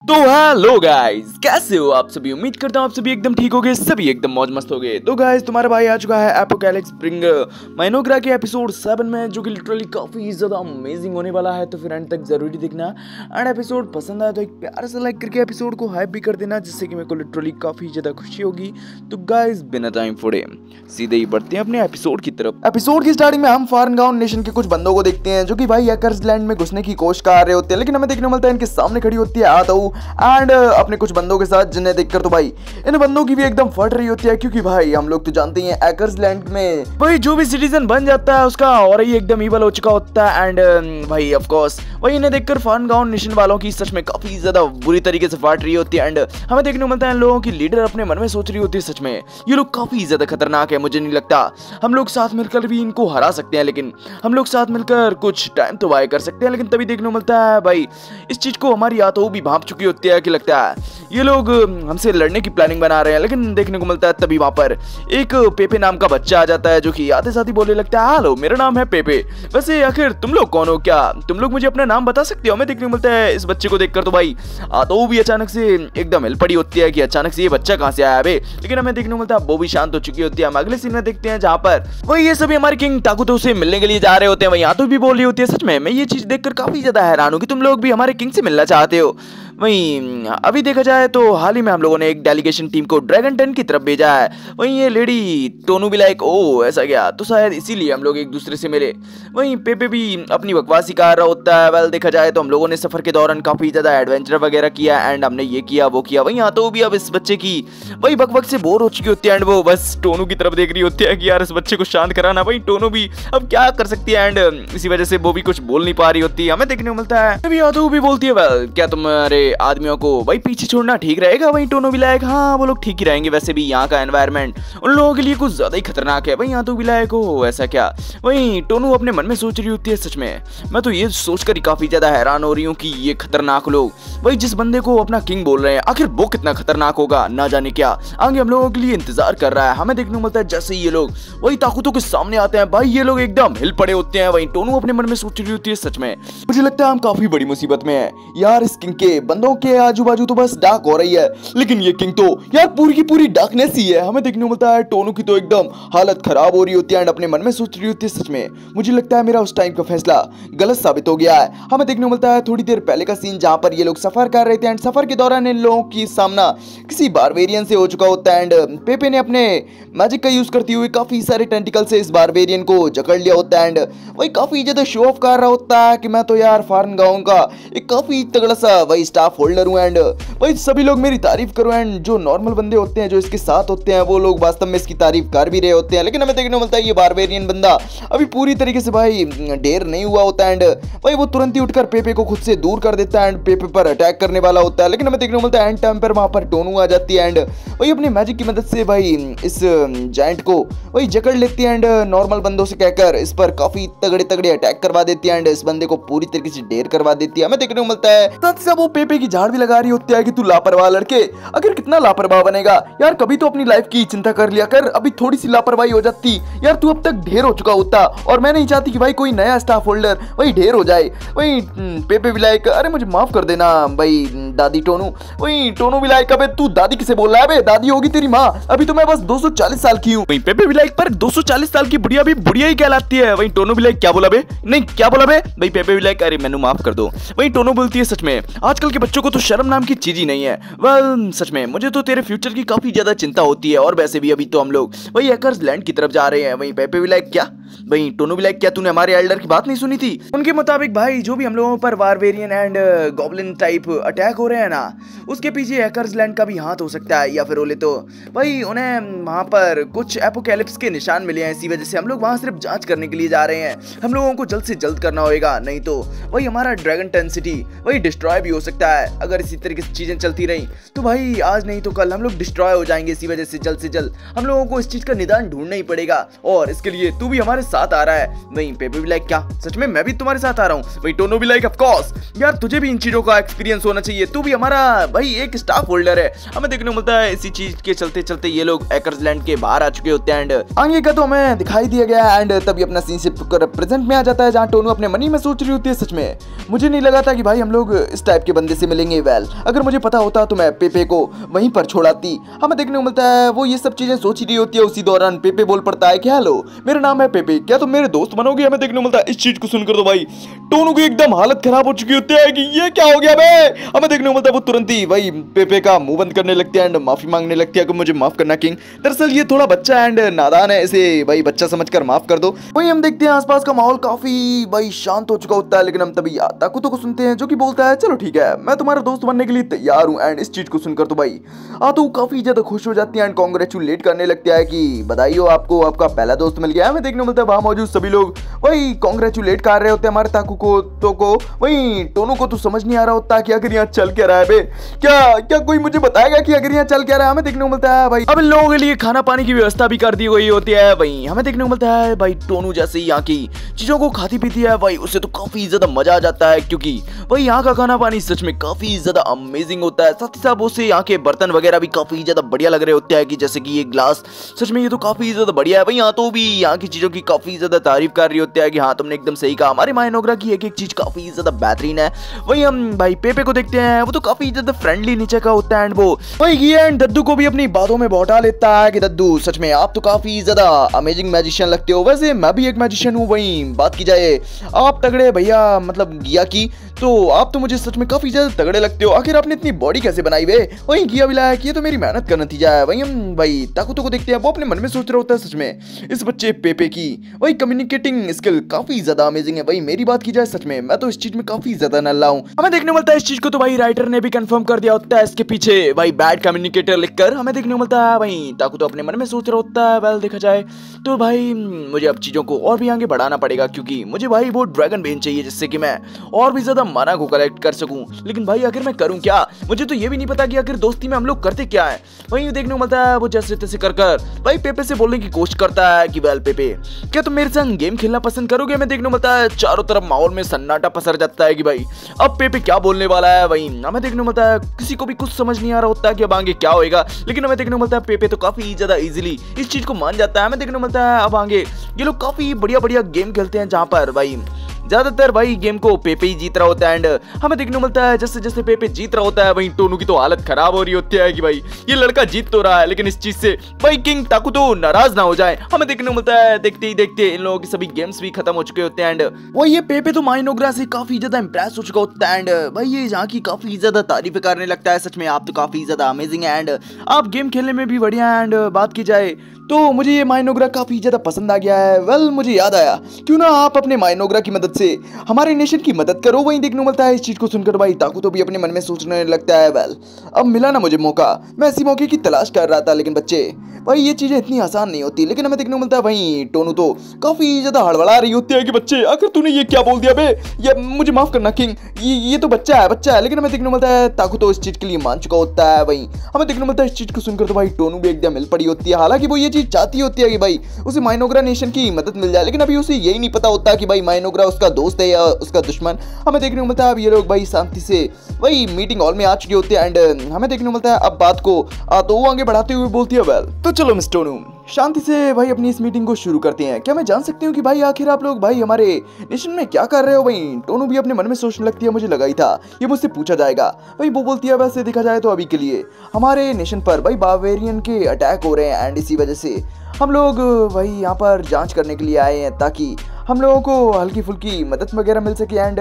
तो hello guys, कैसे हो आप सभी। उम्मीद करता हूँ आप सभी एकदम ठीक होगे, सभी एकदम मौज मस्त होगे। तो गाइस, तुम्हारा भाई आ चुका है एपोकैलिप्स स्प्रिंग माइनोग्रा के एपिसोड 7 में, जो कि लिटरली काफी ज्यादा अमेजिंग होने वाला है। तो फिर एंड तक जरूरी देखना। एंड एपिसोड पसंद आया तो एक प्यार से लाइक करके एपिसोड को हाइप भी कर देना, जिससे कि मेरे को लिटरली काफी ज्यादा खुशी होगी। तो गाइस, बिना टाइम फोड़े सीधे ही बढ़ते हैं अपने एपिसोड की तरफ। एपिसोड की स्टार्टिंग में हम फॉरेन गाउन नेशन के कुछ बंदों को देखते हैं, जो कि भाई हैकर्स लैंड में घुसने की कोशिश कर रहे होते हैं। लेकिन हमें देखने को मिलता है इनके सामने खड़ी होती है आताऊ एंड अपने कुछ बंदों के साथ, जिन्हें देखकर तो भाई इन बंदों की भी एकदम फट रही होती है। क्योंकि भाई हम लोग तो जानते हैं हैकर्स लैंड में भाई जो भी सिटीजन बन जाता है उसका और ही एकदम ईवल हो चुका होता है। एंड भाई ऑफ कोर्स वही इन्हें देखकर फॉरेन गाउन नेशन वालों की सच में काफी ज्यादा बुरी तरीके से फट रही होती है। एंड हमें देखने को मिलता है इन लोगों की लीडर अपने मन में सोच रही होती है, सच में ये लोग काफी ज्यादा खतरनाक है। मुझे नहीं लगता हम लोग साथ मिलकर भी इनको हरा सकते हैं, लेकिन हम लोग साथ मिलकर कुछ टाइम तो वाय कर सकते हैं। लेकिन तभी देखने को मिलता है भाई इस चीज को हमारी आतो भी भांप चुकी होती है कि लगता है ये लोग हमसे लड़ने की प्लानिंग बना रहे हैं। लेकिन देखने को मिलता है तभी वहां पर एक पेपे नाम का बच्चा आ जाता है, जो कि आते साथ ही बोलने लगता है, हेलो मेरा नाम है पेपे, वैसे आखिर तुम लोग कौन हो, क्या तुम लोग मुझे अपना नाम बता सकते हो। हमें देखने को मिलता है इस बच्चे को देखकर तो भाई आतो भी अचानक से एकदम हिल पड़ी होती है कि अचानक से ये बच्चा कहां से आया बे। लेकिन हमें देखने को मिलता है वो भी शांत हो चुकी होती है। हम अगले सीन में देखते हैं जहां पर वही ये सभी हमारे किंग ताकुतो से मिलने के लिए जा रहे होते हैं। वही आतो भी बोल रही होती है, सच में मैं ये चीज देखकर काफी ज्यादा हैरान हूं कि तुम लोग भी हमारे किंग से मिलना चाहते हो। वहीं अभी देखा जाए तो हाल ही में हम लोगों ने एक डेलीगेशन टीम को ड्रैगन टन की तरफ भेजा है। वहीं ये लेडी टोनू भी लाइक ओ ऐसा क्या, तो शायद इसीलिए हम लोग एक दूसरे से मिले। वहीं पेपे भी अपनी बकवासी कर रहा होता है। वेल देखा जाए तो हम लोगों ने सफर के दौरान काफी ज्यादा एडवेंचर वगैरह किया एंड हमने ये किया वो किया। वहीं आतो भी अब इस बच्चे की वही बकबक से बोर हो चुकी होती है एंड वो बस टोनू की तरफ देख रही होती है कि यार इस बच्चे को शांत कराना। वहीं टोनू भी अब क्या कर सकती है एंड इसी वजह से वो भी कुछ बोल नहीं पा रही होती है। हमें देखने को मिलता है तभी आतो भी बोलती है, वेल क्या तुम्हारे आदमियों को भाई पीछे छोड़ना ठीक रहेगा। वहीं टोनो भी लायक हाँ वो लोग ठीक ही रहेंगे, वैसे भी यहाँ का एनवायरनमेंट उन लोगों के लिए कुछ ज्यादा ही खतरनाक है। वहीं आतो भी लायक हो ऐसा क्या। वहीं टोनू अपने मन में सोच रही होती है, सच में मैं तो ये सोचकर ही काफी ज्यादा हैरान हो रही हूँ कि ये खतरनाक लोग वही जिस बंदे को अपना किंग बोल रहे हैं, आखिर वो कितना खतरनाक होगा ना जाने क्या आगे हम लोगों के लिए इंतजार कर रहा है। हमें देखने को मिलता है जैसे ये लोग वही ताकुतों के सामने आते हैं भाई ये लोग एकदम हिल पड़े होते हैं। वहीं टोनू अपने मन में सोच रही होती है, सच में मुझे लगता है हम काफी बड़ी मुसीबत में है यार। इस किंग के बंदों के आजू बाजू तो बस डार्क हो रही है, लेकिन ये किंग तो यार पूरी की पूरी डार्कनेस ही है। हमें देखने को मिलता है टोनू की तो एकदम हालत खराब हो रही होती है एंड अपने मन में सोच रही होती है, सच में मुझे लगता है मेरा उस टाइम का फैसला गलत साबित हो गया है। हमें देखने को मिलता है थोड़ी देर पहले का सीन जहां पर ये लोग सफर कर रहे थे एंड सफर के दौरान इन लोगों की सामना किसी बारबेरियन से हो चुका होता है एंड पेपे ने अपने मैजिक का यूज करते हुए काफी सारे टेंटिकल से इस बारबेरियन को जकड़ लिया होता है एंड वही काफी ज्यादा शो ऑफ कर रहा होता है कि मैं तो यार फॉरेन गांव का एक काफी तगड़ा सा वही स्टाफ होल्डर हूं एंड वही सभी लोग मेरी तारीफ करो। एंड जो नॉर्मल बंदे होते हैं जो इसके साथ होते हैं वो लोग वास्तव में इसकी तारीफ कर भी रहे होते हैं। लेकिन हमें देखने को मिलता है ये बारबेरियन बंदा अभी पूरी तरीके से भाई ढेर नहीं हुआ होता है एंड भाई वो तुरंत ही उठकर पेपे को खुद से दूर कर देता है एंड पेपे पर अटैक करने वाला होता है। लेकिन हमें देखने को मिलता है एंड टाइम पर वहां पर टोनू आ जाती है एंड वही अपनी मैजिक की मदद से भाई इस जायंट को वही जकड़ लेती है एंड नॉर्मल बंदों से कहकर इस पर काफी तगड़े तगड़े अटैक करवा देती है एंड इस बंदे को पूरी तरीके से ढेर करवा देती है। हमें देखने को मिलता है साथ ही वो पेपे की झाड़ भी लगा रही होती है कि तू लापरवाह लड़के आखिर कितना लापरवाह बनेगा यार, कभी तो अपनी लाइफ की चिंता कर लिया कर, अभी थोड़ी सी लापरवाही हो जाती यार तू अब तक ढेर हो चुका होता और मैं नहीं चाहती कि भाई कोई नया स्टाफ होल्डर वही ढेर हो जाए। वही पेपे भी लाइक अरे मुझे माफ कर देना भाई दादी टोनू। वही टोनू भी लाइक अबे तू दादी किसे बोल रहा है बे, दादी होगी तेरी माँ, अभी तो मैं बस 240 साल की हूँ। वही पेपे भी लाइक पर 240 साल की बुढ़िया भी बुढ़िया ही कहलाती है। वही टोनू भी लाइक क्या बोला बे, नहीं क्या बोला बे। भाई पेपे भी लाइक अरे मैंने माफ कर दो। वही टोनू बोलती है, सच में आजकल के बच्चों को तो शर्म नाम की चीज ही नहीं है। वेल सच में मुझे तो तेरे फ्यूचर की काफी ज्यादा चिंता होती है और वैसे भी अभी तो हम लोग वही हैकर्स लैंड की तरफ जा रहे हैं। वहीं पेपे भी लाइक क्या, वहीं टोनू भी लाइक क्या तूने हमारे एल्डर की बात नहीं सुनी थी। उनके मुताबिक भाई जो भी हम लोगों पर barbarian and goblin type attack हो रहे हैं ना, उसके पीछे हैकर्स लैंड का भी हाथ हो सकता है या फिर बोले तो भाई उन्हें वहां पर कुछ एपोकैलिप्स के निशान मिले हैं। इसी वजह से हम लोग वहां सिर्फ जांच करने के लिए जा रहे हैं। हम लोगों को जल्द से जल्द करना होगा, नहीं तो वही हमारा ड्रैगन टन सिटी वही डिस्ट्रॉय भी हो सकता है। अगर इसी तरीके से चीजें चलती रही तो भाई आज नहीं तो कल हम लोग डिस्ट्रॉय हो जाएंगे। इसी वजह से जल्द हम लोगों को इस चीज का निदान ढूंढना ही पड़ेगा और इसके लिए तू भी हमारे साथ आ रहा है। वहीं पेपे भी लाइक क्या, सच में मैं भी तुम्हारे साथ आ रहा हूँ। वहीं टोनो भी लाइक ऑफ कोर्स यार तुझे भी इन चीजों का एक्सपीरियंस होना चाहिए, तू भी हमारा भाई एक स्टाफ होल्डर है। हमें देखने को मिलता है इसी चीज के चलते चलते ये लोग हैकर्स लैंड के बाहर आ चुके होते हैं एंड आगे का तो हमें दिखाई दिया गया एंड तभी अपना सीन शिफ्ट कर प्रेजेंट में आ जाता है जहाँ टोनू अपने मनी में सोच रही होती है, सच में में मुझे नहीं लगा था कि भाई हम लोग इस टाइप के बंदे से मिलेंगे। वेल अगर मुझे पता होता तो मैं पेपे को वहीं पर छोड़ाती। हमें देखने को मिलता है वो ये सब चीजें सोच ही रही होती है, उसी दौरान पेपे बोल पड़ता है कि हेलो मेरा नाम है पेपे, क्या तुम मेरे दोस्त बनोगे। हमें देखने को मिलता है इस चीज को सुनकर तो भाई टोनू की एकदम हालत खराब हो चुकी होती है कि ये क्या हो गया बे। हमें देखने को मिलता है वो तुरंत ही भाई पेपे का मुंह बंद करने लगती है एंड माफी मांगने लगती है कि मुझे माफ करना किंग, दरअसल ये थोड़ा बच्चा एंड नादान है, इसे भाई बच्चा समझकर माफ कर दो। वही हम देखते हैं आसपास का माहौल काफी भाई शांत हो चुका होता है, लेकिन हम तभी ताकुतो को सुनते हैं जो कि बोलता है चलो ठीक है मैं तुम्हारा दोस्त बनने के लिए तैयार हूँ। एंड इस चीज को सुनकर तो भाई आतू काफी ज्यादा खुश हो जाती है एंड कांग्रेचुलेट करने लगता है कि बधाई हो आपको, आपका पहला दोस्त मिल गया है। हमें देखने को मिलता है वहां मौजूद सभी लोग वही कांग्रेचुलेट कर रहे होते हैं हमारे ताकू को वही टोनू को तो समझ नहीं आ रहा होता कि आखिर यहाँ चल क्या रहा है बे, क्या कोई मुझे बताएगा कि अगर यहाँ चल क्या रहा है। हमें देखने को मिलता है भाई अब इन लोगों के लिए खाना पानी की व्यवस्था भी कर दी गई होती है। भाई हमें देखने को मिलता है भाई टोनू जैसे ही यहाँ की चीजों को खाती पीती है भाई उससे तो काफी ज्यादा मजा आ जाता है, क्योंकि भाई यहाँ का खाना पानी सच में काफी ज्यादा अमेजिंग होता है। साथ ही साथ उससे यहाँ के बर्तन वगैरह भी काफी ज्यादा बढ़िया लग रहे होते हैं कि जैसे कि ये ग्लास सच में ये तो काफी ज्यादा बढ़िया है। भाई यहाँ तो भी यहाँ की चीजों की काफी ज्यादा तारीफ कर रही होती है कि हाँ तुमने एकदम सही कहा, हमारे मायनोग्रा की एक एक चीज काफी ज्यादा बेहतरीन है। वही हम भाई पेपे को देखते हैं वो तो काफी ज्यादा फ्रेंडली नीचे का होता है एंड वो वही ये एंड दद्दू को भी अपनी बातों में बौटा लेता है कि दद्दू सच में आप तो काफी ज्यादा अमेजिंग मैजिशियन लगते हो, वैसे मैं भी एक मैजिशियन हूँ। वही बात की जाए आप तगड़े भैया मतलब गिया की, तो आप तो मुझे सच में काफी ज्यादा तगड़े लगते हो, आखिर आपने इतनी बॉडी कैसे बनाई वे। वही गिया भी लाया कि ये तो मेरी मेहनत का नतीजा है। वही हम भाई ताकुतो को देखते हैं वो अपने मन में सोच रहा होता है सच में इस बच्चे पेपे की वही कम्युनिकेटिंग स्किल काफी ज्यादा अमेजिंग है। वही मेरी बात की जाए सच में मैं तो इस चीज में काफी ज्यादा नल्ला हूँ। हमें देखने को मिलता है इस चीज को तो भाई राइटर ने भी कंफर्म कर दिया होता है इसके पीछे भाई बैड कम्युनिकेटर लिखकर। हमें देखने को मिलता है भाई ताकुतो अपने मन में सोच रहा होता है वेल देखा जाए तो भाई मुझे अब चीजों को और भी आगे बढ़ाना पड़ेगा, क्योंकि मुझे भाई वो ड्रैगन बेन चाहिए जिससे कि मैं और भी ज्यादा माना को कलेक्ट कर सकूं। लेकिन भाई आखिर मैं करूं क्या, मुझे तो ये भी नहीं पता कि आखिर दोस्ती में हम लोग करते क्या है। वहीं देखने को मिलता है वो जैसे तैसे कर भाई पेपे से बोलने की कोशिश करता है कि वेल पेपे क्या तुम मेरे संग गेम खेलना पसंद करोगे। मैं देखने को मिलता है चारों तरफ माहौल में सन्नाटा पसर जाता है कि भाई अब पेपे क्या बोलने वाला है। वही हमें देखने को मिलता है किसी को भी कुछ समझ नहीं आ रहा होता कि अब आगे क्या होएगा, लेकिन हमें देखने को मिलता है पेपे तो काफी ज्यादा इजीली इस चीज को मान जाता है। हमें देखने को मिलता है अब आगे ये लोग काफी बढ़िया बढ़िया गेम खेलते हैं जहां पर भाई ज्यादातर भाई गेम को पेपे ही जीत रहा होता है एंड हमें देखने को मिलता है जैसे जैसे पेपे जीत रहा होता है वहीं टोनू की तो हालत खराब हो रही होती है कि भाई ये लड़का जीत तो रहा है लेकिन इस चीज से भाई किंग ताकुतो नाराज ना हो जाए। हमें देखने को मिलता है देखते ही देखते इन लोगों के सभी गेम्स भी खत्म हो चुके होते हैं एंड वो ये पेपे तो माइनोग्रा से काफी ज्यादा इंप्रेस हो चुका होता है एंड भाई ये यहाँ की काफी ज्यादा तारीफ करने लगता है सच में आप तो काफी ज्यादा अमेजिंग है एंड आप गेम खेलने में भी बढ़िया है। एंड बात की जाए तो मुझे ये माइनोग्रा काफी ज्यादा पसंद आ गया है। वेल मुझे याद आया क्यों ना आप अपने माइनोग्रा की मदद से हमारे नेशन की मदद करो। वहीं देखने को मिलता है इस चीज को सुनकर भाई ताकुतो भी अपने मन में सोचने लगता है वेल अब मिला ना मुझे मौका, मैं इसी मौके की तलाश कर रहा था। लेकिन बच्चे भाई ये चीजें इतनी आसान नहीं होती। लेकिन हमें देखने को मिलता है वहीं टोनू तो काफी ज्यादा हड़बड़ा रही होती है कि बच्चे आखिर तूने ये क्या बोल दिया बे, ये मुझे माफ करना किंग, ये तो बच्चा है। लेकिन हमें देखने को मिलता है ताकुतो इस चीज के लिए मान चुका होता है। वहीं हमें देखने को मिलता है इस चीज को सुनकर तो भाई टोनू भी एकदम मिल पड़ी होती है। हालांकि वो ये चीज चाहती होती है कि भाई उसे माइनोग्रा नेशन की मदद मिल जाए, लेकिन अभी उसे यही नहीं पता होता कि भाई माइनोग्रा उसका दोस्त है या उसका दुश्मन। हमें देखने को मिलता है अब ये लोग भाई शांति से वही मीटिंग हॉल में आ चुके होते हैं एंड हमें देखने को मिलता है अब बात को तो आगे बढ़ाते हुए बोलती है वेल तो चलो मिस टोनू शांति से भाई अपनी इस मीटिंग को शुरू करते हैं। क्या मैं जान सकती हूँ कि भाई आखिर आप लोग भाई हमारे नेशन में क्या कर रहे हो। वहीं टोनू भी अपने मन में सोचने लगती है मुझे लगा ही था ये मुझसे पूछा जाएगा। भाई वो बोलती है वैसे देखा जाए तो अभी के लिए हमारे नेशन पर भाई बावेरियन के अटैक हो रहे हैं एंड इसी वजह से हम लोग भाई यहाँ पर जांच करने के लिए आए हैं ताकि हम लोगों को हल्की फुल्की मदद वगैरह मिल सके एंड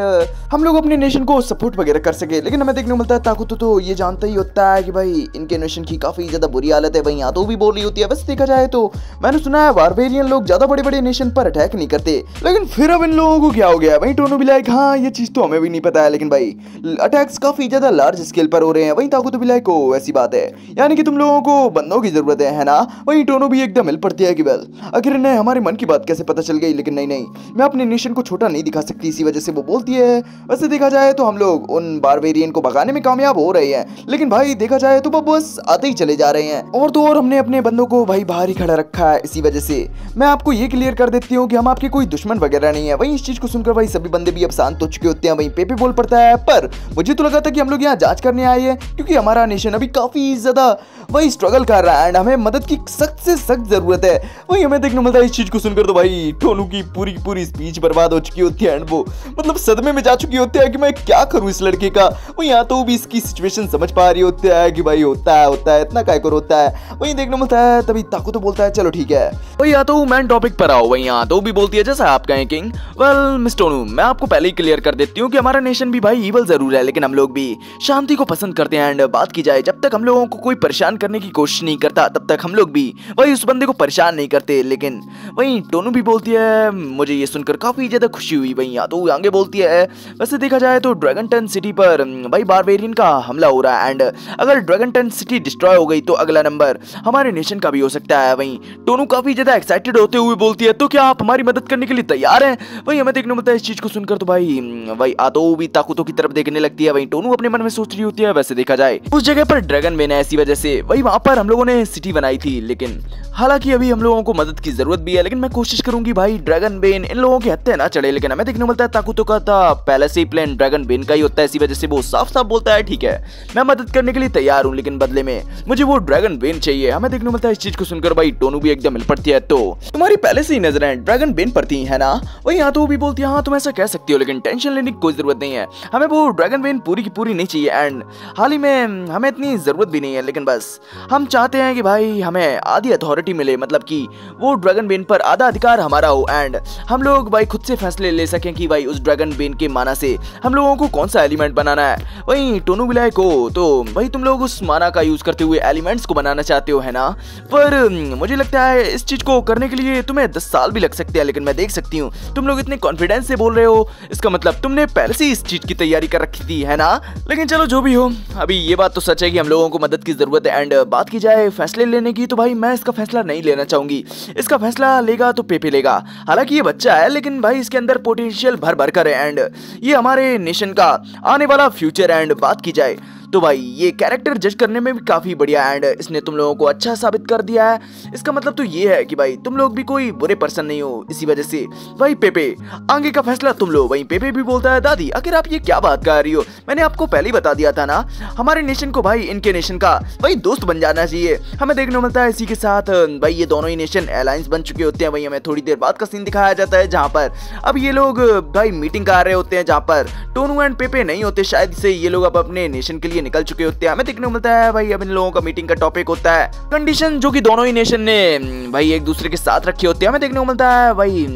हम लोग अपने नेशन को सपोर्ट वगैरह कर सके। लेकिन हमें देखने को मिलता है ताकुतो तो ये जानता ही होता है कि भाई इनके नेशन की काफी ज्यादा बुरी हालत है। वहीं तो भी बोल रही होती है वैसे देखा जाए तो मैंने सुना है बारबेरियन लोग ज्यादा बड़े बड़े नेशन पर अटैक नहीं करते, लेकिन फिर अब इन लोगों को क्या हो गया। वहीं टोनू भी लाइक हाँ ये चीज तो हमें भी नहीं पता है, लेकिन भाई अटैक्स काफी ज्यादा लार्ज स्केल पर हो रहे हैं। वहीं ताकुतो भी लाइक ओ ऐसी बात है यानी कि तुम लोगों को बंदों की जरूरत है ना। वहीं टोनू भी एकदम मिल पड़ती है कि वेल आखिर इन्हें हमारे मन की बात कैसे पता चल गई। लेकिन नहीं मैं अपने नेशन को छोटा नहीं दिखा सकती, इसी वजह से वो बोलती है वैसे देखा जाए तो हम लोग उन बारबेरियन को भगाने में कामयाब हो रहे हैं, लेकिन भाई देखा जाए तो वो बस आते ही चले जा रहे हैं। और तो और हमने अपने बंदों को भाई बाहर ही खड़ा रखा है, इसी वजह से मैं आपको ये क्लियर कर देती हूँ कि हम आपके कोई दुश्मन वगैरह नहीं है। वहीं इस चीज को सुनकर भाई सभी बंदे भी अब शांत हो चुके होते हैं। वहीं पेपे बोल पड़ता है पर मुझे तो लगा था कि हम लोग यहाँ जांच करने आए हैं क्योंकि हमारा नेशन अभी काफी ज्यादा वही स्ट्रगल कर रहा है एंड हमें मदद की सख्त से सख्त जरूरत जरूरत है। वही हमें देखने मिलता है इस चीज को सुनकर तो भाई टोनू की पूरी स्पीच बर्बाद हो चुकी होती है एंड वो मतलब सदमे में जा चुकी होती है कि मैं क्या करूं इस लड़के का। वही यहाँ तो भी इसकी सिचुएशन समझ पा रही होती है कि भाई होता है इतना काय कर होता है। वही देखने मिलता है तभी ताकू तो बोलता है चलो ठीक है। वही यहाँ तो मैन टॉपिक पर आओ। वही यहाँ तो भी बोलती है जैसा आप कहें किंग। वेल मिस टोनू, मैं आपको पहले ही क्लियर कर देती हूँ कि हमारा नेशन भी भाई ईवल जरूर है, लेकिन हम लोग भी शांति को पसंद करते हैं। एंड बात की जाए, जब तक हम लोगों को कोई परेशान करने की कोशिश नहीं करता तब तक हम लोग भी वही उस बंदे को परेशान नहीं करते। लेकिन वही टोनू भी बोलती है मुझे ये सुनकर काफी ज्यादा खुशी हुई। वही यहाँ तो आगे बोलती है वैसे देखा जाए तो ड्रैगन टन सिटी पर भाई बारबेरियन का हमला हो रहा है एंड अगर ड्रैगन टन सिटी डिस्ट्रॉय हो गई तो अगला नंबर हमारे नेशन का भी हो सकता है। वहीं टोनू काफी ज्यादा एक्साइटेड होते हुए बोलती है तो क्या आप हमारी मदद करने के लिए तैयार हैं? वही हमें देखने मिलता है इस चीज को सुनकर तो भाई आतो भी ताकुतो की तरफ देखने लगती है। वहीं टोनू अपने मन में सोच रही होती है वैसे देखा जाए उस जगह पर ड्रैगन वेन है, इसी वजह से वही वहां पर हम लोगों ने सिटी बनाई थी। लेकिन हालांकि अभी हम लोगों को मदद की जरूरत भी है, लेकिन मैं कोशिश करूंगी भाई ड्रैगन वेन इन लोगों की हत्या ना चढ़े। लेकिन हमें देखने मिलता है ताकुतो का था पहले से ही प्लान ड्रैगन वेन का ही होता है, इसी वजह से वो साफ साफ बोलता है ठीक है मैं मदद करने के लिए तैयार हूँ, लेकिन बदले में मुझे वो ड्रैगन वेन चाहिए। हमें देखने मिलता है इस चीज को सुनकर भाई टोनू भी एकदम हिल पड़ती है। तो तुम्हारी पहले से ही नजरें ड्रैगन वेन पर थी है ना? वही यहाँ तो भी बोलती है हाँ तुम ऐसा कह सकती हो, लेकिन टेंशन लेने की कोई जरूरत नहीं है। हमें वो ड्रैगन वेन पूरी की पूरी नहीं चाहिए एंड हाल ही में हमें इतनी जरूरत भी नहीं है, लेकिन बस हम चाहते हैं कि भाई हमें आधी अथॉरिटी मिले, मतलब कि वो ड्रैगन वेन पर आधा अधिकार हमारा हो एंड हम लोग भाई खुद से फैसले ले सकें कि भाई उस ड्रैगन वेन के माना से हम लोगों को कौन सा एलिमेंट बनाना है। वही टोनू विलायक हो तो भाई तुम लोग उस माना का यूज करते हुए एलिमेंट्स को बनाना चाहते हो है ना? पर मुझे लगता है इस चीज को करने के लिए तुम्हें 10 साल भी लग सकते हैं, लेकिन मैं देख सकती हूँ तुम लोग इतने कॉन्फिडेंस से बोल रहे हो, इसका मतलब तुमने पहले से इस चीज की तैयारी कर रखी थी है ना? लेकिन चलो जो भी हो, अभी ये बात तो सच है कि हम लोगों को मदद की जरूरत है एंड बात की जाए फैसले लेने की तो भाई मैं इसका फैसला नहीं लेना चाहूंगी। इसका फैसला लेगा तो पेपे लेगा। हालांकि ये बच्चा है लेकिन भाई इसके अंदर पोटेंशियल भर भर कर है एंड ये हमारे नेशन का आने वाला फ्यूचर। एंड बात की जाए तो भाई ये कैरेक्टर जज करने में भी काफी बढ़िया एंड इसने तुम लोगों को अच्छा साबित कर दिया है। इसका मतलब तो ये है कि भाई तुम लोग भी कोई बुरे पर्सन नहीं हो, इसी वजह से भाई पेपे आगे का फैसला तुम लो। वहीं पेपे भी बोलता है दादी आखिर आप ये क्या बात कर रही हो, मैंने आपको पहले ही बता दिया था ना हमारे नेशन को भाई इनके नेशन का भाई दोस्त बन जाना चाहिए। हमें देखने को मिलता है इसी के साथ भाई ये दोनों ही नेशन अलायंस बन चुके होते हैं। वहीं हमें थोड़ी देर बाद का सीन दिखाया जाता है जहाँ पर अब ये लोग भाई मीटिंग कर रहे होते हैं, जहाँ पर टोनू एंड पेपे नहीं होते, शायद से ये लोग अब अपने नेशन के लिए निकल चुके होते हैं। हमें देखने को मिलता है भाई अब इन लोगों का मीटिंग का टॉपिक होता है कंडीशन जो कि दोनों ही नेशन ने भाई एक दूसरे के साथ रखी होती है। हमें देखने को मिलता है भाई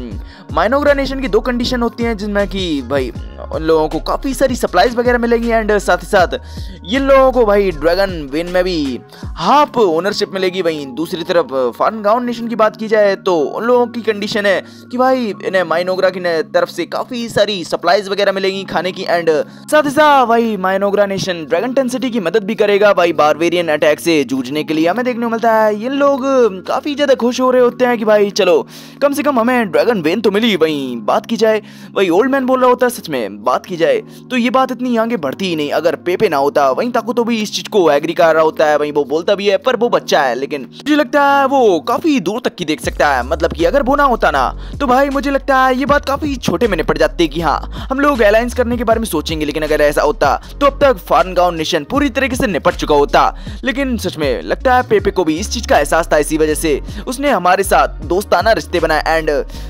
माइनोग्रा नेशन की 2 कंडीशन होती हैं जिनमें कि भाई उन लोगों को काफी सारी सप्लाईज वगैरह मिलेगी एंड साथ ही साथ ये लोगों को भाई ड्रैगन वेन में भी हाफ ओनरशिप मिलेगी। वहीं दूसरी तरफ फॉरेन गाउन नेशन की बात की जाए तो उन लोगों की कंडीशन है कि भाई इन्हें माइनोग्रा की तरफ से काफी सारी सप्लाईज वगैरह मिलेगी खाने की एंड साथ ही साथ भाई माइनोग्रा नेशन ड्रैगन टन सिटी की मदद भी करेगा भाई बारबेरियन अटैक से जूझने के लिए। हमें देखने को मिलता है ये लोग काफी ज्यादा खुश हो रहे होते हैं कि भाई चलो कम से कम हमें ड्रैगन वेन तो मिली। वहीं बात की जाए वही ओल्ड मैन बोल रहा होता है, सच में बात की जाए तो ये बात इतनी आगे बढ़ती ही नहीं अगर पेपे ना होता। वहीं ताकुतो भी इस चीज को एग्री कर रहा होता है, वहीं वो बोलता भी है पर वो बच्चा है, लेकिन मुझे लगता है वो काफी दूर तक की देख सकता है। मतलब कि अगर वो ना होता ना तो भाई मुझे लगता है ये बात काफी छोटे में निपट जाती है कि हाँ हम लोग अलायंस करने के बारे में सोचेंगे, लेकिन अगर ऐसा होता तो अब तक फॉरेन गाउन नेशन पूरी तरीके से निपट चुका होता। लेकिन सच में लगता है पेपे को भी इस चीज का एहसास था, इसी वजह से उसने हमारे साथ दोस्ताना रिश्ते बनाए एंड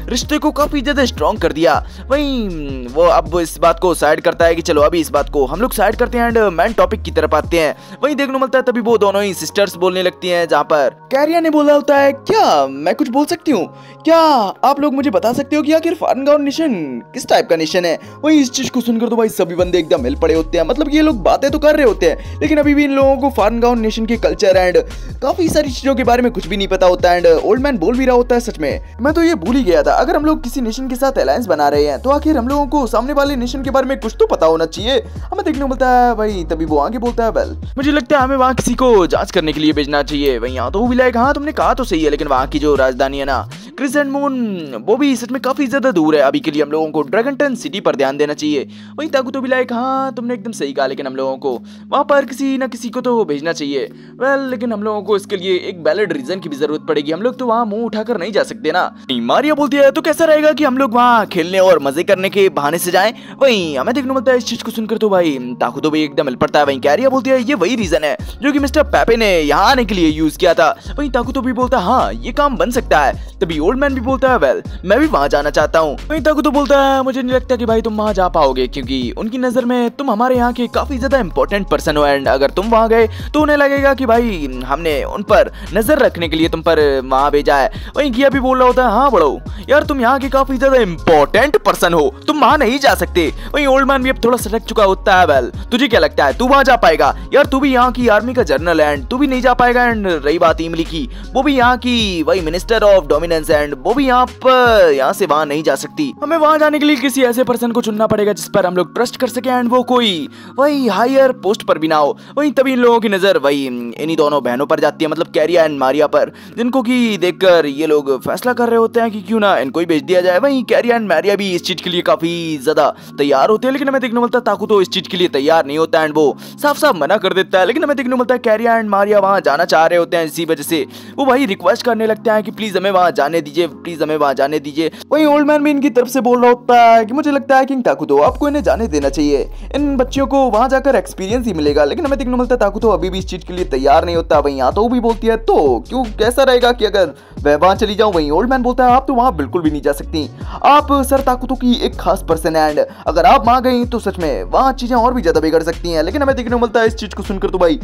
रिश्ते को काफी ज्यादा स्ट्रॉन्ग कर दिया। वहीं वो अब इस बात को साइड करता है कि चलो अभी इस बात को हम लोग साइड करते हैं एंड मैन टॉपिक की तरफ आते हैं। वहीं देखने को मिलता है तभी वो दोनों ही सिस्टर्स बोलने लगती हैं, जहाँ पर कैरिया ने बोला होता है क्या मैं कुछ बोल सकती हूँ, क्या आप लोग मुझे बता सकते हो कि आखिर फॉरेन गाउन नेशन किस टाइप का नेशन है? वहीं इस चीज को सुनकर तो भाई सभी बंदे एकदम हिल पड़े होते हैं। मतलब ये लोग बातें तो कर रहे होते हैं लेकिन अभी भी इन लोगों को फॉरेन गाउन नेशन के कल्चर एंड काफी सारी चीजों के बारे में कुछ भी नहीं पता होता है। एंड ओल्ड मैन बोल भी रहा होता है सच में मैं तो ये भूल ही गया था, अगर हम लोग किसी नेशन के साथ अलायंस बना रहे हैं तो आखिर हम लोगों को सामने वाले नेशन के बारे में कुछ तो पता होना चाहिए। हमें देखने को मिलता है भाई तभी वो आगे बोलता है वेल मुझे लगता है हमें वहाँ किसी को जांच करने के लिए भेजना चाहिए। वहीं यहाँ तो वो भी लाइक हाँ तुमने कहा तो सही है, लेकिन वहाँ की जो राजधानी है ना क्रिसेंट मून वो भी सच में काफी ज्यादा दूर है, अभी के लिए हम लोगों को ड्रैगन टन सिटी पर ध्यान देना चाहिए। वहीं ताकुतो भी लाइक हाँ तुमने एकदम सही कहा, लेकिन हम लोगों को वहाँ पर किसी न किसी को तो भेजना चाहिए। वेल लेकिन हम लोगों को इसके लिए एक वैलिड रीजन की भी जरूरत पड़ेगी, हम लोग तो वहाँ मुंह उठाकर नहीं जा सकते ना। मारिया बोलती है तो कैसा रहेगा कि हम लोग वहाँ खेलने और मजे करने के बहाने से जाएं? वहीं हमें देखने मिलता है इस चीज को सुनकर तो भाई ताकुतो भी एकदम हिल पड़ता है। वहीं कैरिया बोलती है ये वही रीजन है जो कि मिस्टर पेपे ने यहाँ आने के लिए यूज किया था। वहीं ताकुतो भी बोलता है हाँ ये काम बन सकता है। तभी ओल्ड मैन भी बोलता है वेल मैं भी वहां जाना चाहता हूँ। वहीं ताकुतो बोलता है मुझे नहीं लगता कि भाई तुम वहां जा पाओगे क्योंकि उनकी नजर में तुम हमारे यहाँ के काफी ज्यादा इंपॉर्टेंट पर्सन हो एंड अगर तुम वहां गए तो उन्हें लगेगा कि भाई हमने उन पर नजर रखने के लिए तुम पर वहां भेजा है। वहीं गिया भी बोल रहा होता है हाँ बड़ो यार तुम यहाँ के काफी ज्यादा इंपॉर्टेंट पर्सन हो, तुम वहां नहीं जा सकते। वहीं ओल्ड मैन भी अब थोड़ा सटक चुका होता है। वेल तुझे क्या लगता है तू वहां जा पाएगा? यार तू भी यहाँ की आर्मी का जनरल है एंड तू भी नहीं जा पाएगा। एंड रही बात इमली की, वो भी यहाँ की वही मिनिस्टर ऑफ डोमिनेंस एंड वो भी यहाँ से वहां नहीं जा सकती। हमें वहां जाने के लिए किसी ऐसे पर्सन को चुनना पड़ेगा जिस पर हम लोग ट्रस्ट कर सके एंड वो कोई वही हायर पोस्ट पर भी ना हो। वहीं तभी इन लोगों की नजर वही इन्हीं दोनों बहनों पर जाती है, मतलब कैरिया एंड मारिया पर, जिनको की देखकर ये लोग फैसला कर रहे होते हैं कि क्यों ना इनको ही भेज दिया जाए। वहीं कैरिया एंड मारिया भी इस चीज के लिए काफी ज्यादा तैयार होते हैं, लेकिन हमें देखने मिलता है ताकुतो इस चीज के लिए तैयार नहीं होता है एंड वो साफ साफ मना कर देता है। लेकिन हमें देखने मिलता है कैरिया एंड मारिया वहां जाना चाह रहे होते हैं, इसी वजह से वो भाई रिक्वेस्ट करने लगते हैं कि प्लीज हमें वहां जाने दीजिए, प्लीज हमें वहां जाने दीजिए। वहीं ओल्ड मैन भी इनकी तरफ से बोल रहा होता है कि मुझे लगता है किंग ताकुतो आपको इन्हें जाने देना चाहिए, इन बच्चियों को वहां जाकर एक्सपीरियंस ही मिलेगा। लेकिन हमें देखने मिलता है ताकुतो अभी भी इस चीज के लिए तैयार नहीं होता। वहीं तो भी बोलती है तो क्यों कैसा रहेगा कि अगर मैं वहां चली जाऊं? वहीं ओल्ड मैन बोलता है आप तो वहां बिल्कुल भी नहीं जा सकती, आप सर ताकुतो की एक खास पर्सन है एंड अगर आप वहां गई तो सच में वहां चीजें और भी ज्यादा बिगड़ सकती हैं। लेकिन हमें देखने को मिलता है इस चीज को सुनकर तो भाई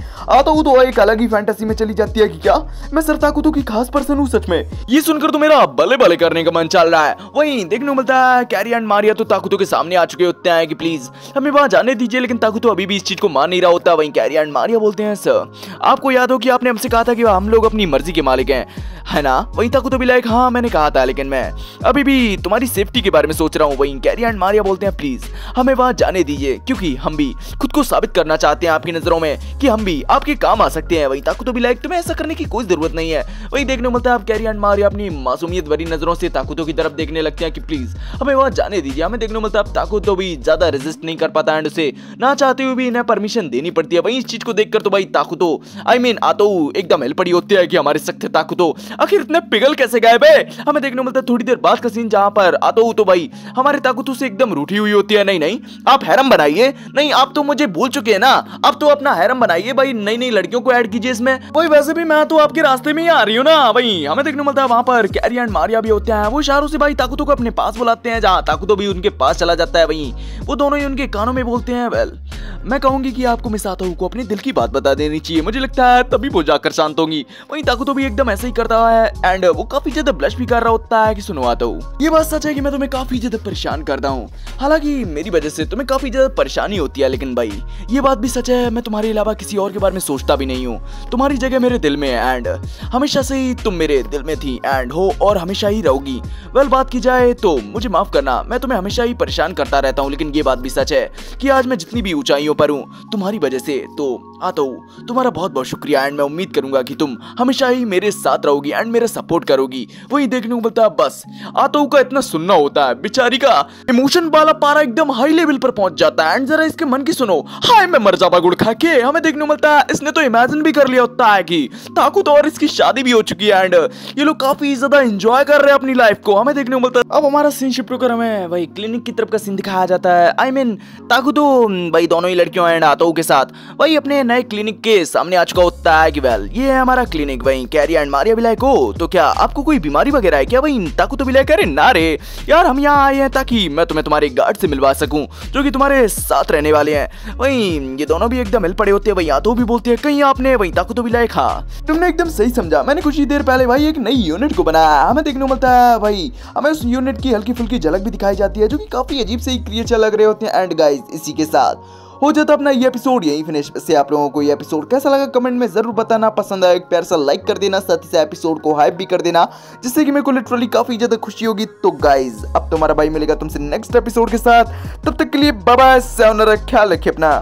तो एक अलग ही फैंटेसी में चली जाती है कि क्या मैं सर ताकुतो की खास पर्सन हूं सच में। ये सुनकर तो मेरा बल्ले बल्ले करने का मन चल रहा है। वहीं देखने को मिलता है कैरिया एंड मारिया तो ताकुतो के सामने आ चुके होते हैं कि प्लीज हमें वहां जाने दीजिए, लेकिन ताकुतो अभी भी इस चीज को मान नहीं रहा होता। वहीं कैरिया एंड मारिया बोलते हैं सर आपको याद हो कि आपने हमसे कहा था कि हम लोग अपनी मर्जी के मालिक हैं, है ना? वहीं ताकुतो भी लाइक हाँ मैंने कहा था, लेकिन मैं अभी भी तुम्हारी सेफ्टी के बारे में सोच रहा हूँ। वहीं कैरिया एंड मारिया बोलते हैं प्लीज हमें वहां जाने दीजिए क्योंकि हम भी खुद को साबित करना चाहते हैं आपकी नजरों में कि हम भी आपके काम आ सकते हैं। वहीं ताकुतो भी लाइक तुम्हें ऐसा करने की कोई जरूरत नहीं है। वहीं देखने को मिलता है कैरिया एंड मारिया अपनी मासूमियत भरी नजरों से ताकुतो की तरफ देखने लगते हैं कि प्लीज हमें वहां जाने दीजिए। हमें देखने को मिलता है ताकुतो भी ज्यादा रेजिस्ट नहीं कर पाता एंड उसे ना चाहते हुए भी इन्हें परमिशन देनी पड़ती है। वहीं इस चीज को देखकर तो भाई ताकुतो आतो एकदम हिल पड़ी होती है कि हमारे सख्त ताकुतो आखिर इतने पिघल कैसे गए बे। हमें देखने को मिलता है थोड़ी देर बाद का सीन जहां पर आतो तो भाई हमारे ताकुतो से एकदम रूठी हुई होती है। नहीं नहीं आप हैरम बनाइए, नहीं आप तो मुझे भूल चुके हैं ना, आप तो अपना हैरम बनाइए भाई, नई नई लड़कियों को ऐड कीजिए इसमें। वही वैसे भी मैं तो आपके रास्ते में ही आ रही हूँ ना। वही हमें देखने को मिलता है वहां पर कैरिया एंड मारिया भी होते हैं, वो इशारों से भाई ताकुतो को अपने पास बुलाते हैं, जहां ताकुतो भी उनके पास चला जाता है। वहीं वो दोनों ही उनके कानों में बोलते हैं वेल मैं कहूंगी कि आपको मिस आतो को अपने दिल की बात बता देनी चाहिए, मुझे लगता है तभी वो जाकर शांत होंगी। वहीं ताकुतो भी एकदम ऐसे ही करता है एंड वो काफी ज्यादा ब्लश भी कर रहा होता है कि सुनो आतो ये बात सच है कि मैं तुम्हें काफी ज्यादा परेशान करता हूँ, हालांकि मेरी वजह से तुम्हें काफी ज्यादा परेशानी होती है, लेकिन भाई ये बात भी सच है मैं तुम्हारे अलावा किसी और के बारे में सोचता भी नहीं हूँ, तुम्हारी जगह मेरे दिल में है एंड हमेशा से ही तुम मेरे दिल में थी एंड हो और हमेशा ही रहोगी। वेल बात की जाए तो मुझे माफ करना, मैं तुम्हें हमेशा ही परेशान करता रहता हूँ, लेकिन ये बात भी सच है कि आज मैं जितनी भी ऊंचाइयों पर हूँ तुम्हारी वजह से। तो आतो तुम्हारा बहुत बहुत शुक्रिया एंड मैं उम्मीद करूंगा कि तुम हमेशा ही मेरे साथ रहोगी एंड मेरा सपोर्ट करोगी। वही देखने को मिलता है बस आतो का इतना सुनना होता है, बेचारी का इमोशन वाला पारा एकदम हाई लेवल पर पहुंच जाता है एंड जरा इसके मन की सुनो, हाय मैं मर जावा गुड़ खा के। हमें देखने को मिलता है इसने तो इमेजिन भी कर लिया होता है कि ताकुतो और इसकी शादी भी हो चुकी है एंड ये लोग काफी ज्यादा एंजॉय कर रहे हैं अपनी लाइफ को। हमें देखने को मिलता है अब हमारा सीन शिफ्ट होकर हमें वही क्लिनिक की तरफ का सीन दिखाया जाता है। आई मीन ताकुतो भाई दोनों ही लड़कियों एंड आतो के साथ वही अपने नए क्लिनिक के सामने आ चुका होता है कि वेल ये है हमारा क्लिनिक। वही कैरिया एंड मारिया भी लाइक हो तो क्या आपको कोई बीमारी वगैरह है क्या? वही ताकुतो भी लाइक अरे ना रे यार हम यहाँ आए हैं ताकि मैं तुम्हें तुम्हारे गार्ड से मिलवा सकूं जो कि तुम्हारे साथ रहने वाले हैं। वही ये दोनों भी एकदम हिल पड़े होते हैं। वही आतो भी बोलते हैं कहीं आपने, वही ताकुतो भी लाइक हाँ तुमने एकदम सही समझा, मैंने कुछ ही देर पहले भाई एक नई यूनिट को बनाया। हमें देखने को मिलता है भाई हमें उस यूनिट की हल्की फुल्की झलक भी दिखाई जाती है जो कि काफी अजीब से ही क्रिएचर लग रहे होते हैं। एंड गाइस इसी के साथ हो जाता अपना ये एपिसोड यही फिनिश। से आप लोगों को ये एपिसोड कैसा लगा कमेंट में जरूर बताना, पसंद आया एक प्यार सा लाइक कर देना, साथ ही साथ एपिसोड को हाइप भी कर देना जिससे कि मेरे को लिटरली काफी ज्यादा खुशी होगी। तो गाइज अब तुम्हारा भाई मिलेगा तुमसे नेक्स्ट एपिसोड के साथ, तब तक के लिए बाय बाय, ख्याल रखिए अपना।